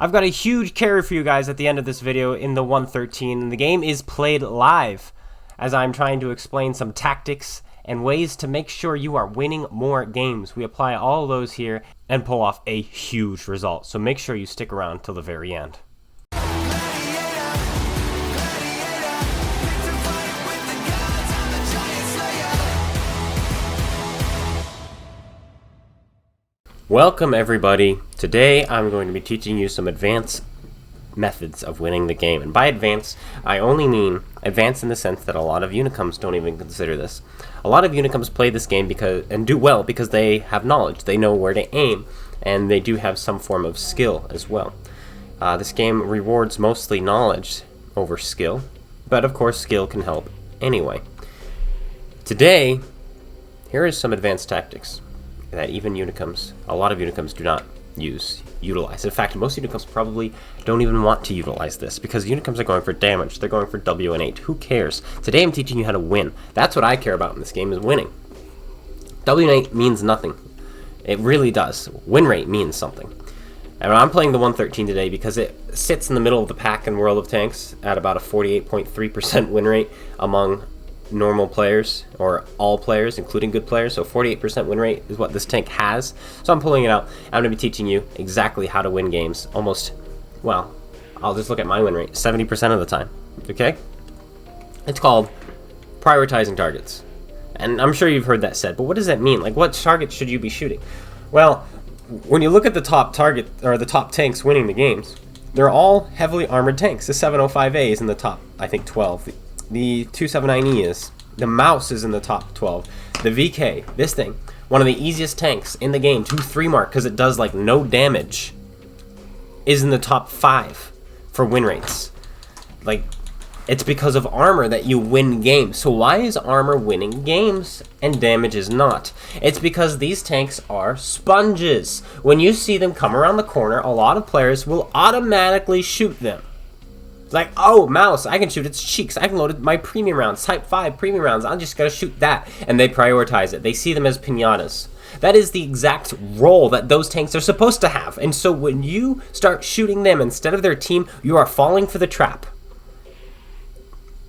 I've got a huge carry for you guys at the end of this video in the 113, and the game is played live as I'm trying to explain some tactics and ways to make sure you are winning more games. We apply all of those here and pull off a huge result, so make sure you stick around till the very end. Welcome everybody. Today I'm going to be teaching you some advanced methods of winning the game. And by advanced, I only mean advanced in the sense that a lot of Unicums don't even consider this. A lot of Unicums play this game and do well because they have knowledge. They know where to aim, and they do have some form of skill as well. This game rewards mostly knowledge over skill, but of course skill can help anyway. Today, here is some advanced tactics that even Unicums, a lot of Unicums do not utilize. In fact, most Unicums probably don't even want to utilize this because Unicums are going for damage. They're going for W and 8. Who cares? Today I'm teaching you how to win. That's what I care about in this game, is winning. W and 8 means nothing. It really does. Win rate means something. And I'm playing the 113 today because it sits in the middle of the pack in World of Tanks at about a 48.3% win rate among normal players, or all players, including good players. So 48% win rate is what this tank has. So I'm pulling it out. I'm going to be teaching you exactly how to win games. Well, I'll just look at my win rate, 70% of the time. Okay? It's called prioritizing targets. And I'm sure you've heard that said, but what does that mean? Like, what targets should you be shooting? Well, when you look at the top target, or the top tanks winning the games, they're all heavily armored tanks. The 705A is in the top, I think, 12. The 279E is. The Mouse is in the top 12. The VK, this thing, one of the easiest tanks in the game, 2-3 mark, because it does like no damage, is in the top 5 for win rates. Like, it's because of armor that you win games. So why is armor winning games and damage is not? It's because these tanks are sponges. When you see them come around the corner, a lot of players will automatically shoot them. Like, oh, Mouse, I can shoot its cheeks. I can load my premium rounds, type 5 premium rounds. I'm just going to shoot that. And they prioritize it. They see them as piñatas. That is the exact role that those tanks are supposed to have. And so when you start shooting them instead of their team, you are falling for the trap.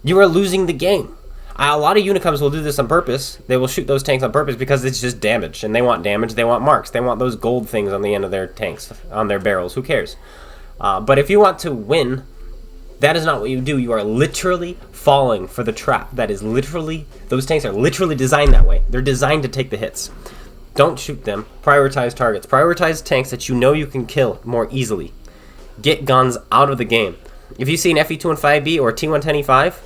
You are losing the game. A lot of Unicums will do this on purpose. They will shoot those tanks on purpose because it's just damage. And they want damage. They want marks. They want those gold things on the end of their tanks, on their barrels. Who cares? But if you want to win, that is not what you do. You are literally falling for the trap. That is literally, those tanks are literally designed that way. They're designed to take the hits. Don't shoot them. Prioritize targets. Prioritize tanks that you know you can kill more easily. Get guns out of the game. If you see an FE215B or T110E5,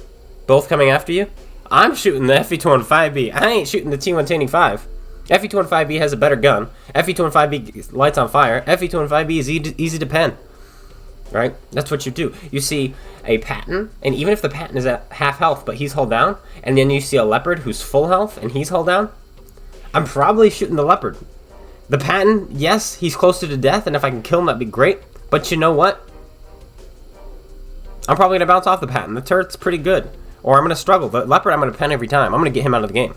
both coming after you, I'm shooting the FE215B. I ain't shooting the T110E5. FE215B has a better gun. FE215B lights on fire. FE215B is easy to pen. Right? That's what you do. You see a Patton, and even if the Patton is at half health, but he's hulled down, and then you see a Leopard who's full health, and he's hulled down, I'm probably shooting the Leopard. The Patton, yes, he's closer to death, and if I can kill him, that'd be great, but you know what? I'm probably going to bounce off the Patton. The turret's pretty good. Or I'm going to struggle. The Leopard, I'm going to pen every time. I'm going to get him out of the game.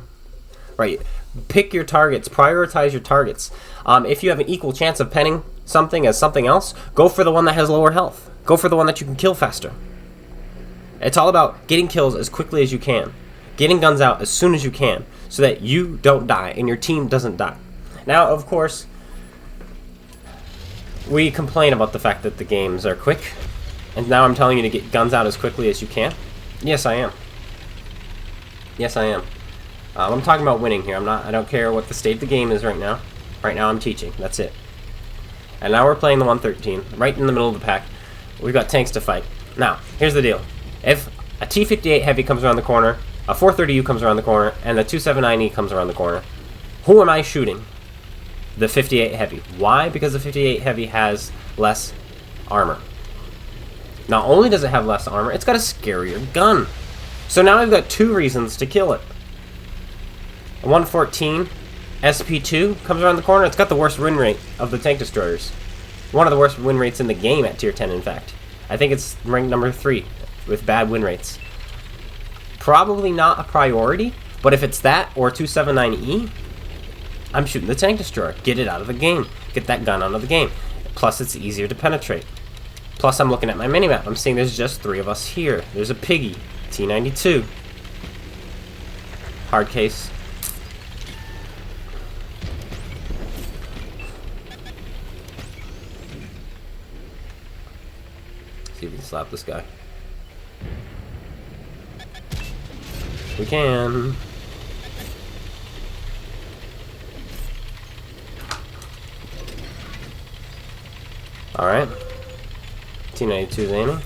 Right? Pick your targets. Prioritize your targets. If you have an equal chance of penning something as something else, go for the one that has lower health. Go for the one that you can kill faster. It's all about getting kills as quickly as you can. Getting guns out as soon as you can so that you don't die and your team doesn't die. Now, of course, we complain about the fact that the games are quick, and now I'm telling you to get guns out as quickly as you can. Yes, I am. Yes, I am. I'm talking about winning here. I don't care what the state of the game is right now. Right now I'm teaching. That's it. And now we're playing the 113, right in the middle of the pack. We've got tanks to fight. Now, here's the deal. If a T58 Heavy comes around the corner, a 430U comes around the corner, and the 279E comes around the corner, who am I shooting? The 58 Heavy. Why? Because the 58 Heavy has less armor. Not only does it have less armor, it's got a scarier gun. So now I've got two reasons to kill it. A 114 SP2 comes around the corner. It's got the worst win rate of the tank destroyers. One of the worst win rates in the game at tier 10, in fact. I think it's ranked number 3 with bad win rates. Probably not a priority, but if it's that or 279E, I'm shooting the tank destroyer. Get it out of the game. Get that gun out of the game. Plus, it's easier to penetrate. Plus, I'm looking at my minimap. I'm seeing there's just 3 of us here. There's a piggy, T92. Hard case. See if we can slap this guy. We can. Alright. T92 is aiming.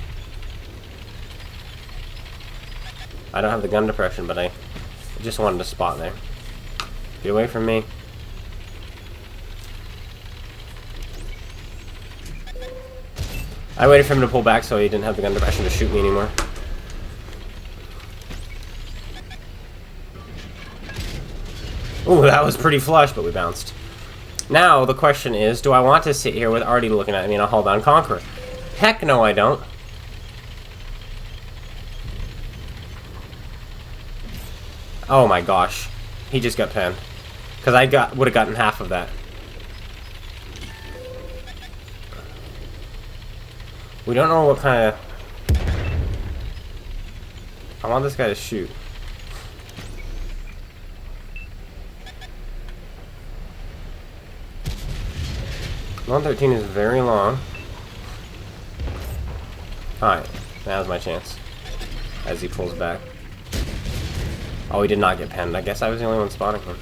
I don't have the gun depression, but I just wanted to spot there. Get away from me. I waited for him to pull back so he didn't have the gun depression to shoot me anymore. Ooh, that was pretty flush, but we bounced. Now, the question is, do I want to sit here with Artie looking at me and a hull-bound Conqueror? Heck no, I don't. Oh my gosh. He just got penned. Because I would have gotten half of that. We don't know what kind of... I want this guy to shoot. 113 is very long. Alright, now's my chance. As he pulls back. Oh, he did not get penned. I guess I was the only one spotting him.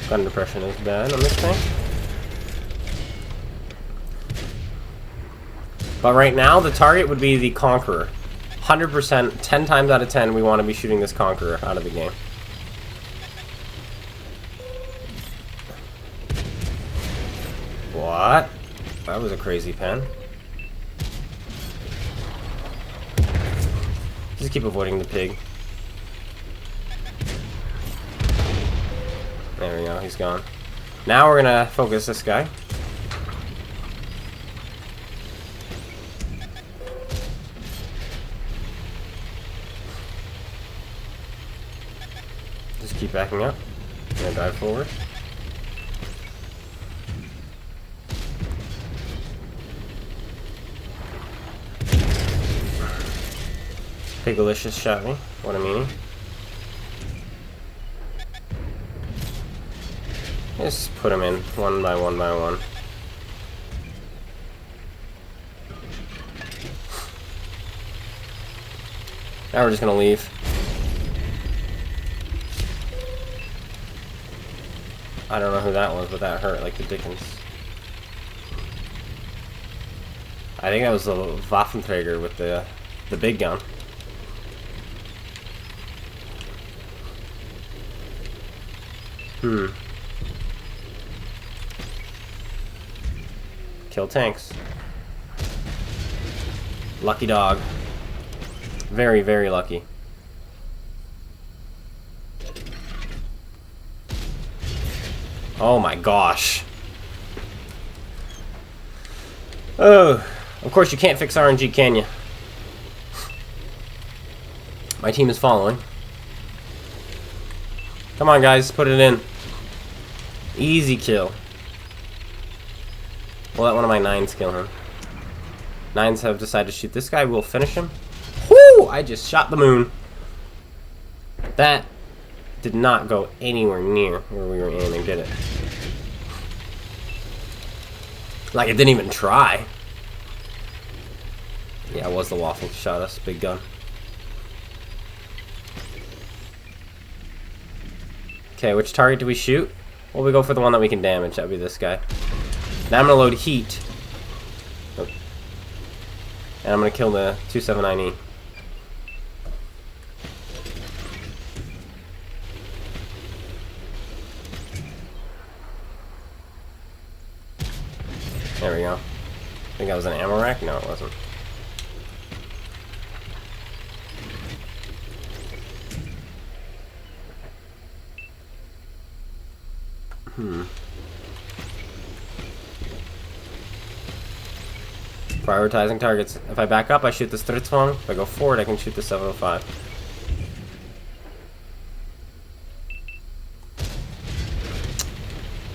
Gun depression is bad on this thing. But right now, the target would be the Conqueror. 100%, 10 times out of 10, we want to be shooting this Conqueror out of the game. What? That was a crazy pen. Just keep avoiding the pig. There we go, he's gone. Now we're gonna focus this guy. Just keep backing up. I'm gonna dive forward. Pigalicious shot me. What a meanie. Just put them in one by one by one. Now we're just gonna leave. I don't know who that was, but that hurt like the dickens. I think that was the Waffenträger with the big gun. Kill tanks. Lucky dog. Very, very lucky. Oh my gosh. Oh, of course you can't fix RNG, can you? My team is following. Come on, guys, put it in. Easy kill. We'll let one of my 9s kill him. 9s have decided to shoot this guy. We'll finish him. Whoo! I just shot the moon. That did not go anywhere near where we were aiming, did it? Like, it didn't even try. Yeah, it was the waffle. Shot us. Big gun. Okay, which target do we shoot? Well, we go for the one that we can damage. That would be this guy. Now I'm going to load heat. Oh. And I'm going to kill the 279E. There we go. I think that was an ammo rack? No, it wasn't. Prioritizing targets. If I back up, I shoot the Stridsvogn. If I go forward, I can shoot the 705.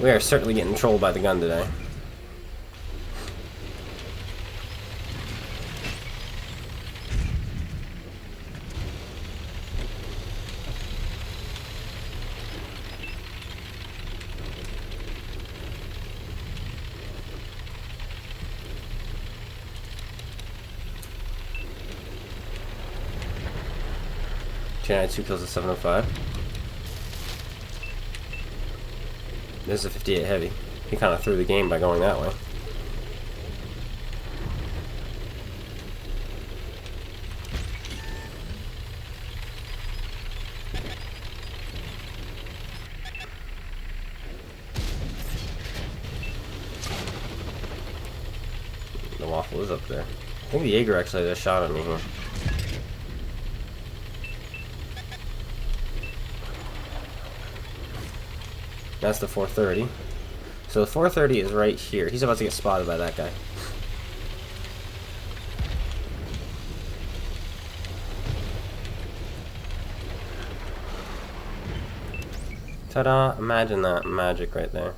We are certainly getting trolled by the gun today. Chain had 2 kills at 705. This is a 58 heavy. He kind of threw the game by going that way. The waffle is up there. I think the Jaeger actually had a shot on me here. That's the 430. So the 430 is right here. He's about to get spotted by that guy. Ta-da! Imagine that magic right there.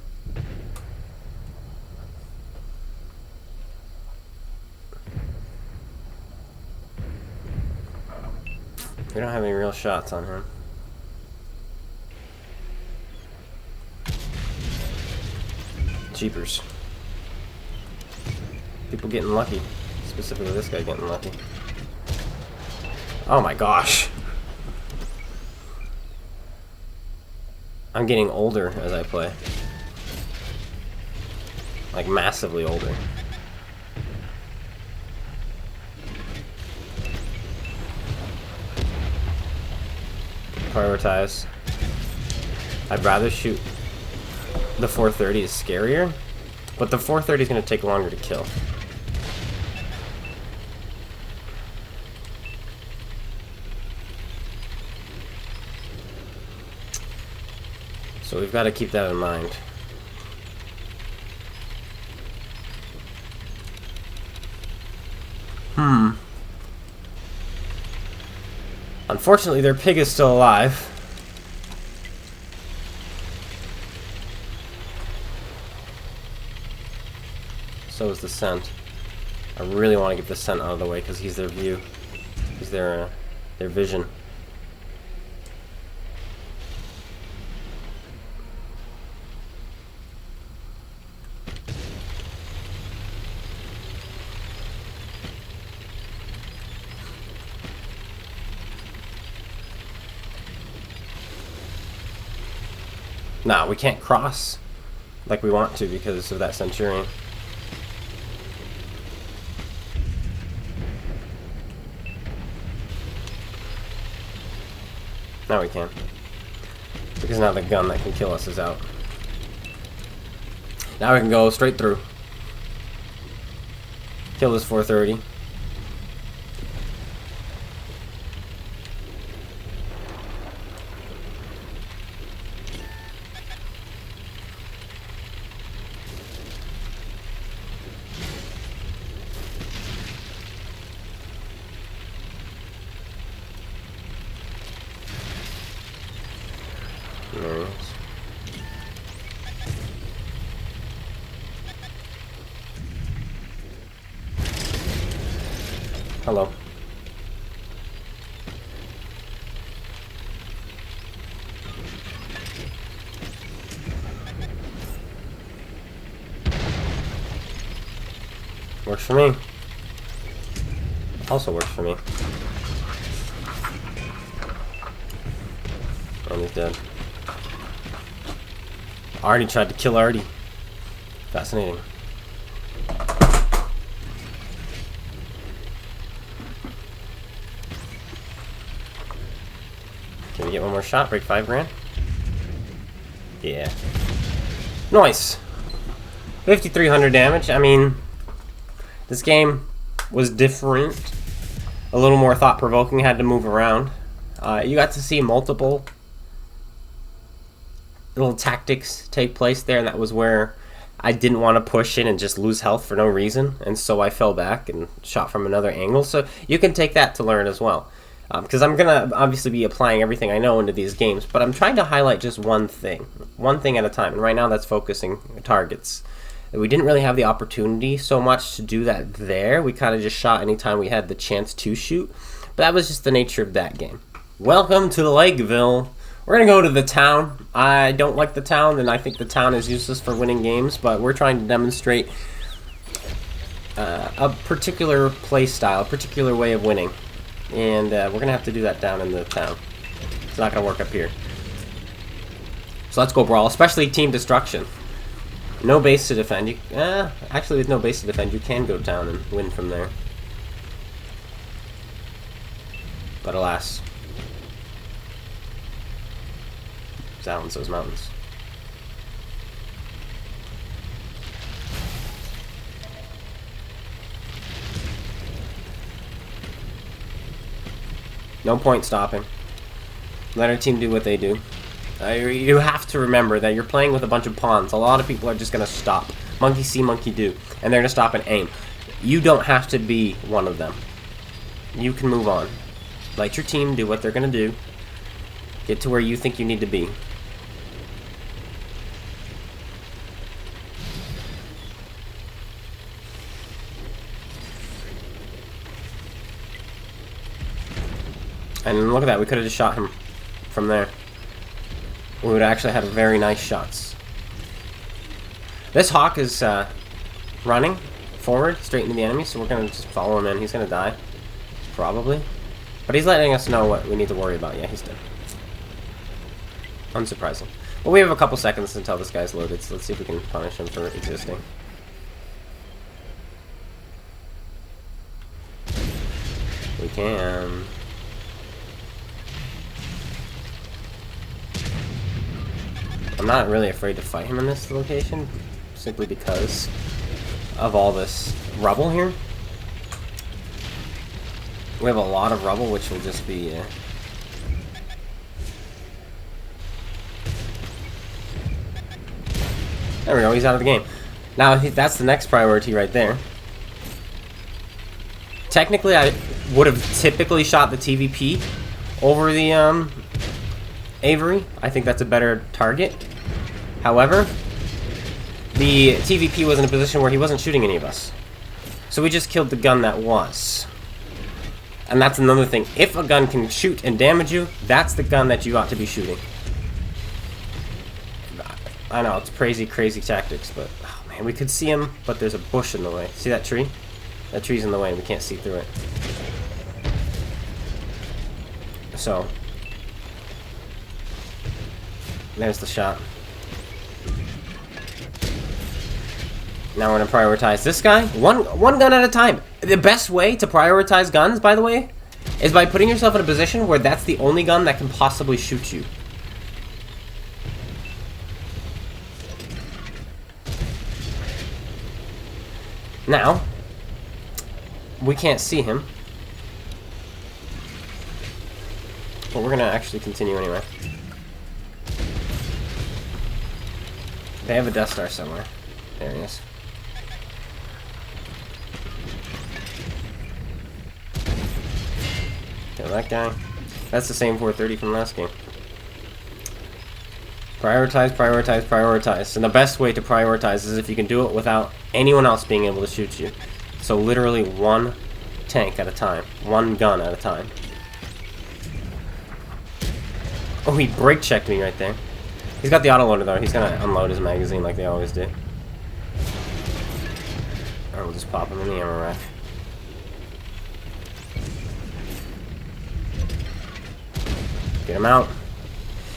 We don't have any real shots on him. Jeepers. People getting lucky. Specifically this guy getting lucky. Oh my gosh. I'm getting older as I play. Like massively older. Prioritize. I'd rather shoot. The 430 is scarier, but the 430 is going to take longer to kill. So we've got to keep that in mind. Unfortunately, their pig is still alive. So is the scent. I really want to get the scent out of the way because he's their view. He's their vision. Nah, we can't cross like we want to because of that Centurion. Now we can. Because now the gun that can kill us is out. Now we can go straight through. Kill this 430. Hello. Works for me. Also works for me. And he's dead. Already tried to kill Artie. Fascinating. Can we get one more shot? Break 5 grand? Yeah. Nice! 5,300 damage. I mean, this game was different. A little more thought-provoking. Had to move around. You got to see multiple little tactics take place there, and that was where I didn't want to push in and just lose health for no reason, and so I fell back and shot from another angle. So you can take that to learn as well. because I'm gonna obviously be applying everything I know into these games, but I'm trying to highlight just one thing at a time. And right now, that's focusing targets. We didn't really have the opportunity so much to do that there. We kind of just shot anytime we had the chance to shoot, but that was just the nature of that game. Welcome to Lakeville. We're gonna go to the town. I don't like the town, and I think the town is useless for winning games, but we're trying to demonstrate a particular play style, a particular way of winning. And we're gonna have to do that down in the town. It's not gonna work up here. So let's go brawl, especially team destruction. No base to defend. Actually, with no base to defend, you can go down and win from there. But alas, silence those mountains. No point stopping. Let our team do what they do. You have to remember that you're playing with a bunch of pawns. A lot of people are just going to stop. Monkey see, monkey do. And they're going to stop and aim. You don't have to be one of them. You can move on. Let your team do what they're going to do. Get to where you think you need to be. And look at that, we could have just shot him from there. We would have actually had very nice shots. This hawk is running forward, straight into the enemy, so we're going to just follow him in. He's going to die, probably. But he's letting us know what we need to worry about. Yeah, he's dead. Unsurprising. Well, we have a couple seconds until this guy's loaded, so let's see if we can punish him for existing. We can. I'm not really afraid to fight him in this location, simply because of all this rubble here. We have a lot of rubble, which will just be... There we go, he's out of the game. Now, that's the next priority right there. Technically, I would have typically shot the TVP over the Avery. I think that's a better target. However, the TVP was in a position where he wasn't shooting any of us. So we just killed the gun that was. And that's another thing. If a gun can shoot and damage you, that's the gun that you ought to be shooting. I know, it's crazy, crazy tactics, but... Oh man, we could see him, but there's a bush in the way. See that tree? That tree's in the way and we can't see through it. So... There's the shot. Now we're going to prioritize this guy. One gun at a time. The best way to prioritize guns, by the way, is by putting yourself in a position where that's the only gun that can possibly shoot you. Now, we can't see him. But we're going to actually continue anyway. They have a Death Star somewhere. There he is. Kill that guy. That's the same 430 from last game. Prioritize, prioritize, prioritize. And the best way to prioritize is if you can do it without anyone else being able to shoot you. So literally one tank at a time. One gun at a time. Oh, he brake checked me right there. He's got the autoloader though. He's gonna unload his magazine like they always do. Or we'll just pop him in the ammo rack. Get him out.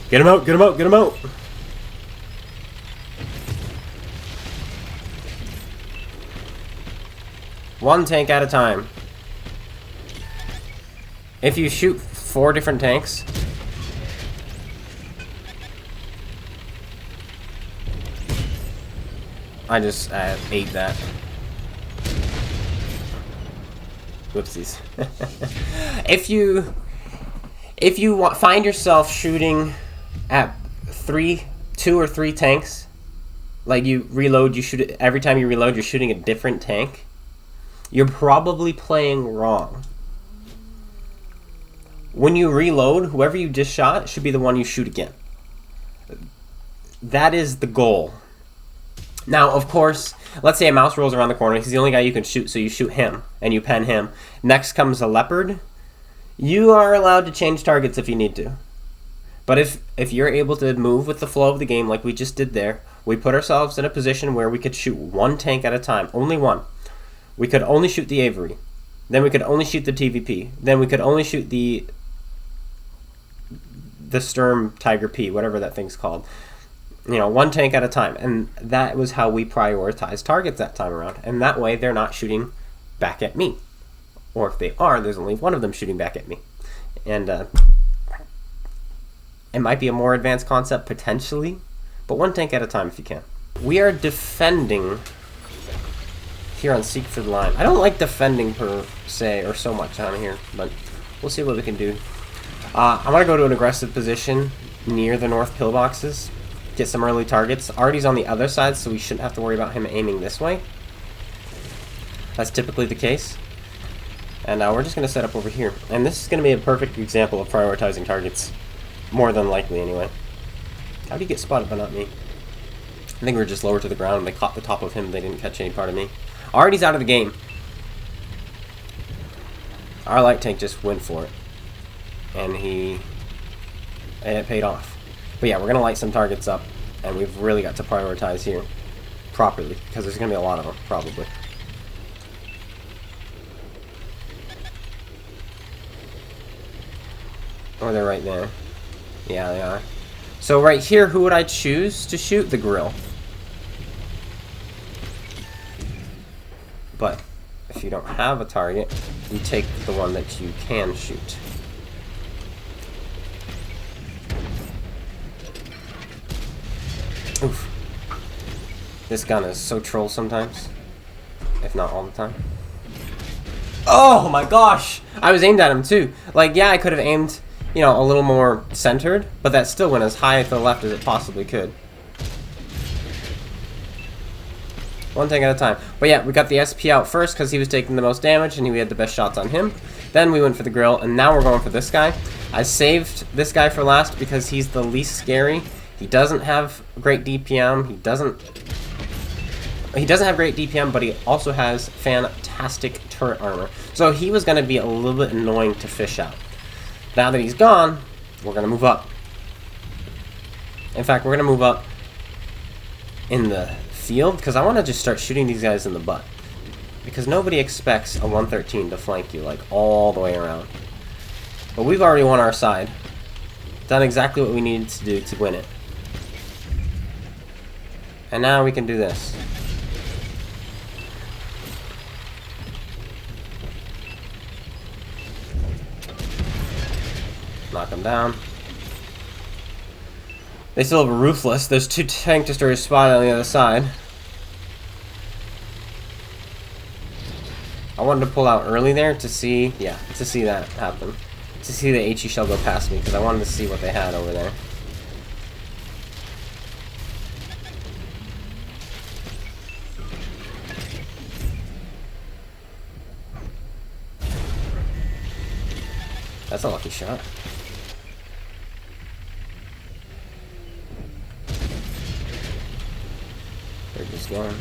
Get him out, get him out, get him out! One tank at a time. If you shoot 4 different tanks, I just ate that. Whoopsies. If you find yourself shooting at 2 or 3 tanks, like you reload, you shoot it, every time you reload, you're shooting a different tank, you're probably playing wrong. when you reload, whoever you just shot should be the one you shoot again. That is the goal. Now, of course, let's say a mouse rolls around the corner. He's the only guy you can shoot, so you shoot him, and you pen him. Next comes a leopard. You are allowed to change targets if you need to. But if you're able to move with the flow of the game like we just did there, we put ourselves in a position where we could shoot one tank at a time, only one. We could only shoot the Avery. Then we could only shoot the TVP. Then we could only shoot the Sturm Tiger P, whatever that thing's called. You know, one tank at a time. And that was how we prioritized targets that time around. And that way they're not shooting back at me. Or if they are, there's only one of them shooting back at me. And it might be a more advanced concept potentially, but one tank at a time if you can. We are defending here on Seek for the Line. I don't like defending per se or so much on here, but we'll see what we can do. I want to go to an aggressive position near the north pillboxes, get some early targets. Artie's on the other side, so we shouldn't have to worry about him aiming this way. That's typically the case. And we're just going to set up over here. And this is going to be a perfect example of prioritizing targets. More than likely, anyway. How do you get spotted but not me? I think we were just lower to the ground and they caught the top of him. They didn't catch any part of me. Artie's out of the game. Our light tank just went for it. And it paid off. But yeah, we're going to light some targets up. And we've really got to prioritize here properly. Because there's going to be a lot of them, probably. Oh, they're right there. Yeah, they are. So right here, who would I choose to shoot? The grill. But if you don't have a target, you take the one that you can shoot. Oof. This gun is so troll sometimes. If not all the time. Oh my gosh! I was aimed at him too. Like, yeah, I could have aimed, you know, a little more centered, but that still went as high to the left as it possibly could. One thing at a time. But yeah, we got the SP out first because he was taking the most damage and we had the best shots on him. Then we went for the grill, and now we're going for this guy. I saved this guy for last because he's the least scary. He doesn't have great DPM. He doesn't have great DPM, but he also has fantastic turret armor. So he was going to be a little bit annoying to fish out. Now that he's gone, we're going to move up. In fact, we're going to move up in the field, because I want to just start shooting these guys in the butt. Because nobody expects a 113 to flank you, like, all the way around. But we've already won our side. Done exactly what we needed to do to win it. And now we can do this. Knock them down. They still have a Ruthless. There's two tank destroyers spotted on the other side. I wanted to pull out early there to see, to see that happen. To see the HE shell go past me, because I wanted to see what they had over there. That's a lucky shot. They're just going.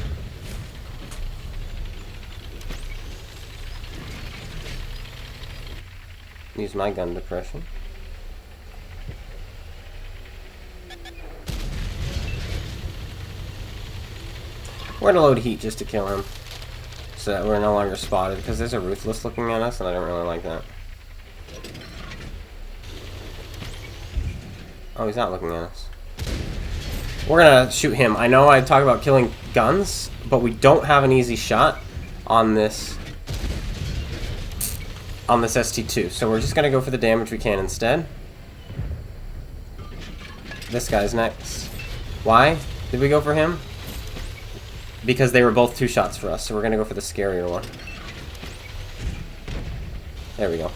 Use my gun depression. We're gonna load heat just to kill him, so that we're no longer spotted, because there's a Ruthless looking at us and I don't really like that. Oh, he's not looking at us. We're gonna shoot him. I know I talk about killing guns, but we don't have an easy shot on this ST2, so we're just gonna go for the damage we can instead. This guy's next. Why did we go for him? Because they were both 2 shots for us, so we're gonna go for the scarier one. There we go.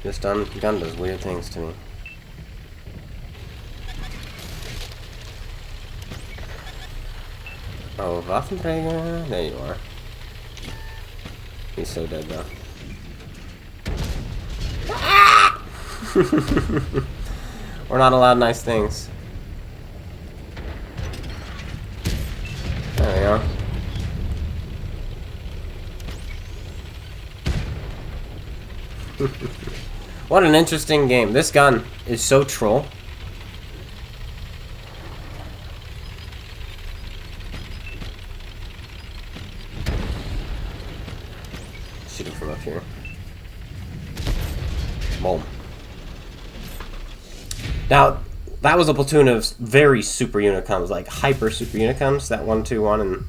This gun does weird things to me. Oh, Waffenträger. There you are. He's so dead though. Ah! We're not allowed nice things. There we go. What an interesting game. This gun is so troll. Shoot him from up here. Boom. Now, that was a platoon of very super Unicums, like hyper super Unicums. That 1-2-1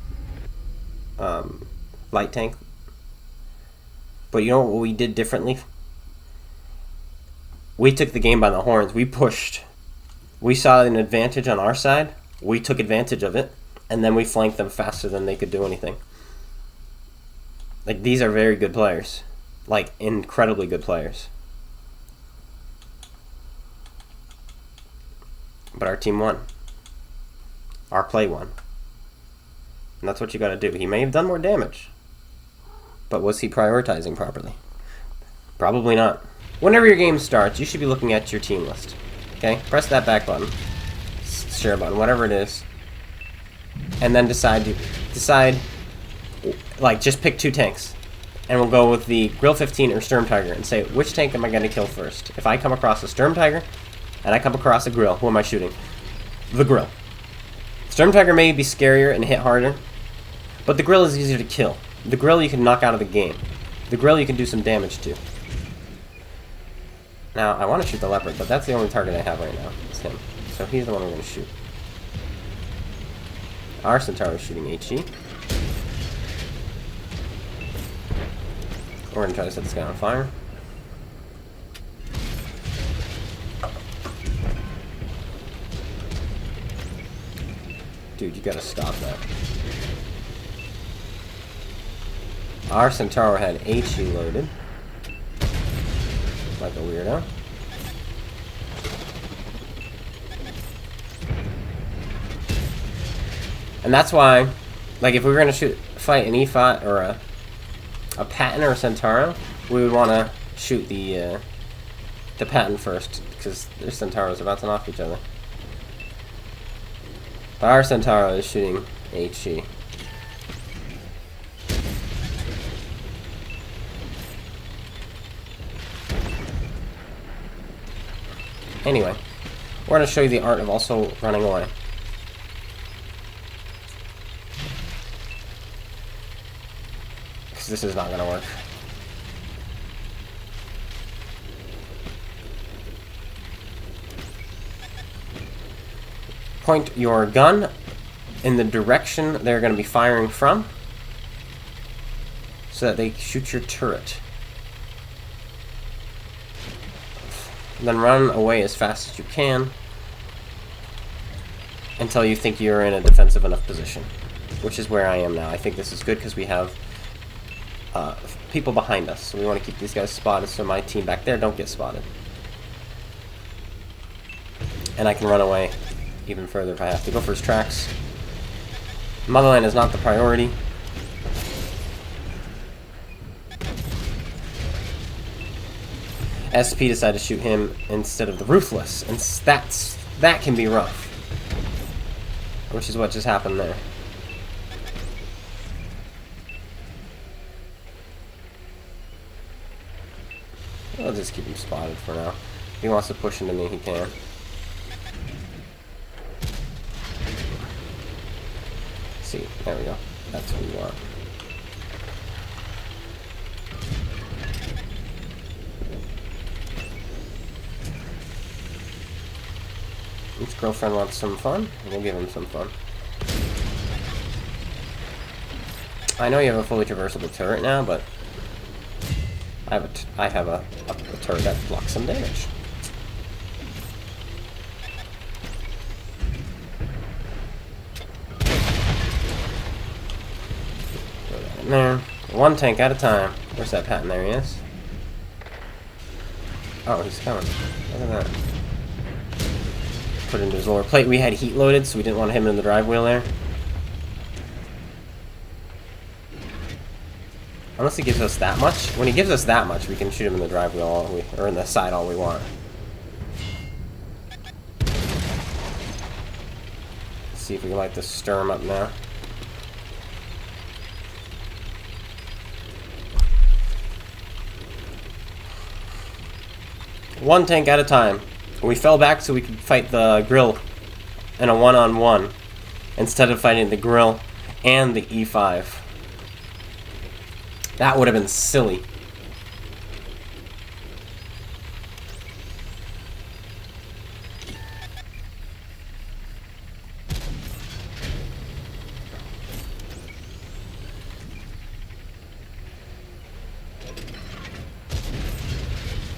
and light tank. But you know what we did differently? We took the game by the horns. We pushed. We saw an advantage on our side. We took advantage of it. And then we flanked them faster than they could do anything. Like, these are very good players. Like, incredibly good players. But our team won. Our play won. And that's what you gotta do. He may have done more damage. But was he prioritizing properly? Probably not. Whenever your game starts, you should be looking at your team list. Okay? Press that back button. Share button, whatever it is. And then decide, like, just pick 2 tanks. And we'll go with the Grill 15 or Sturm Tiger and say, which tank am I going to kill first? If I come across a Sturm Tiger, and I come across a Grill, who am I shooting? The Grill. Sturm Tiger may be scarier and hit harder, but the Grill is easier to kill. The Grill you can knock out of the game. The Grill you can do some damage to. Now, I want to shoot the Leopard, but that's the only target I have right now. It's him. So he's the one we're going to shoot. Our Centaur is shooting HE. We're going to try to set this guy on fire. Dude, you gotta stop that. Our Centaur had HE loaded. Like a weirdo. And that's why, like, if we were gonna fight an E5 or a Patton or a Centauro, we would want to shoot the Patton first, because their Centauros are bouncing off each other. But our Centauro is shooting HE. Anyway, we're going to show you the art of also running away. Because this is not going to work. Point your gun in the direction they're going to be firing from, so that they shoot your turret. And then run away as fast as you can until you think you're in a defensive enough position, which is where I am now. I think this is good because we have people behind us, so we want to keep these guys spotted so my team back there don't get spotted. And I can run away even further if I have to. Go for his tracks. Motherland is not the priority. SP decided to shoot him instead of the Ruthless, and that can be rough. Which is what just happened there. I'll just keep him spotted for now. If he wants to push into me, he can. See, there we go. That's what we want. His girlfriend wants some fun, and we'll give him some fun. I know you have a fully traversable turret now, but I have a turret that blocks some damage. Throw that in there. One tank at a time. Where's that Patton? There he is. Oh, he's coming. Look at that. Put into his lower plate. We had heat loaded, so we didn't want him in the drive wheel there. Unless he gives us that much. When he gives us that much, we can shoot him in the driveway or in the side all we want. Let's see if we can like to stir him up now. One tank at a time. We fell back so we could fight the grill in a one-on-one instead of fighting the grill and the E5. That would have been silly.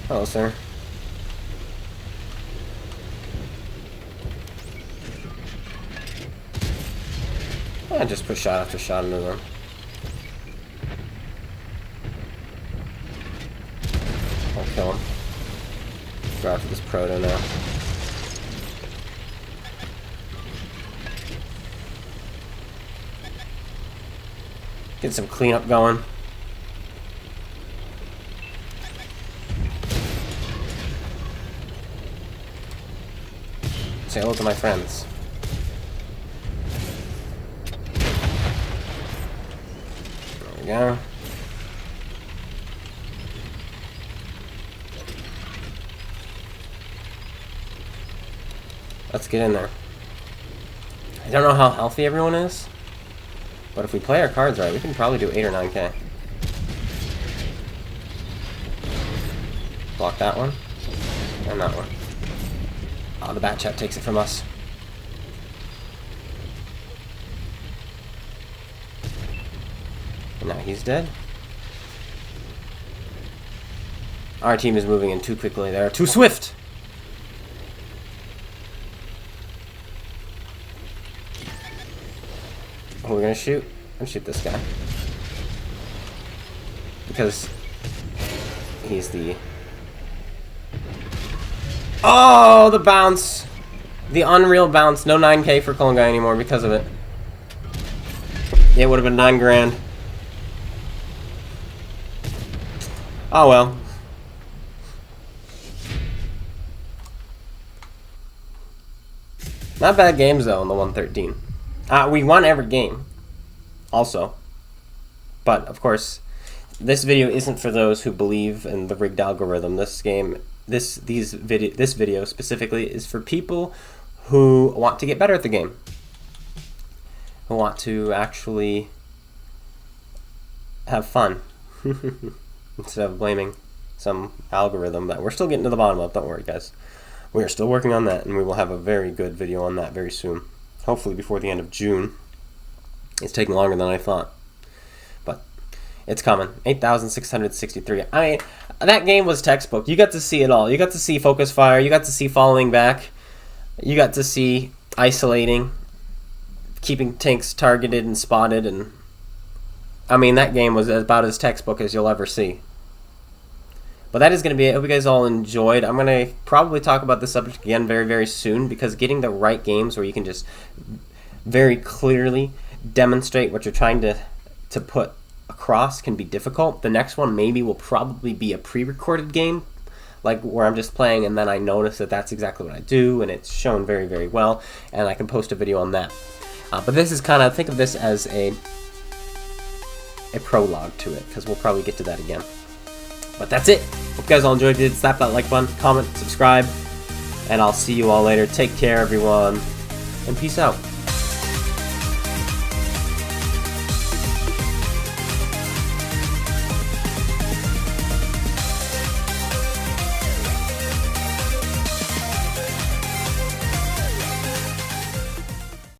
Hello, sir. I just put shot after shot into them. I'll kill him. Go after this proto now. Get some cleanup going. Say hello to my friends. There we go. Let's get in there. I don't know how healthy everyone is, but if we play our cards right, we can probably do 8 or 9k. Block that one, and that one. Oh, the bat chat takes it from us. And now he's dead. Our team is moving in too quickly. They're too swift. Who are we gonna shoot? I'm gonna shoot this guy. Because he's the... Oh, the bounce! The unreal bounce. No 9k for CloneGuy anymore because of it. Yeah, it would have been 9 grand. Oh well. Not bad games though on the 113. We won every game. Also. But of course, this video isn't for those who believe in the rigged algorithm. This game, this video specifically is for people who want to get better at the game. Who want to actually have fun. Instead of blaming some algorithm that we're still getting to the bottom of. Don't worry, guys. We are still working on that, and we will have a very good video on that very soon. Hopefully before the end of June. It's taking longer than I thought. But it's coming. 8,663. I mean, that game was textbook. You got to see it all. You got to see focus fire. You got to see following back. You got to see isolating. Keeping tanks targeted and spotted. And I mean, that game was about as textbook as you'll ever see. But that is going to be it. I hope you guys all enjoyed. I'm going to probably talk about this subject again very, very soon, because getting the right games where you can just very clearly demonstrate what you're trying to put across can be difficult. The next one maybe will probably be a pre-recorded game, like where I'm just playing and then I notice that that's exactly what I do and it's shown very, very well, and I can post a video on that. But this is kind of, think of this as a prologue to it, because we'll probably get to that again. But that's it. Hope you guys all enjoyed it. Slap that like button, comment, subscribe, and I'll see you all later. Take care, everyone, and peace out.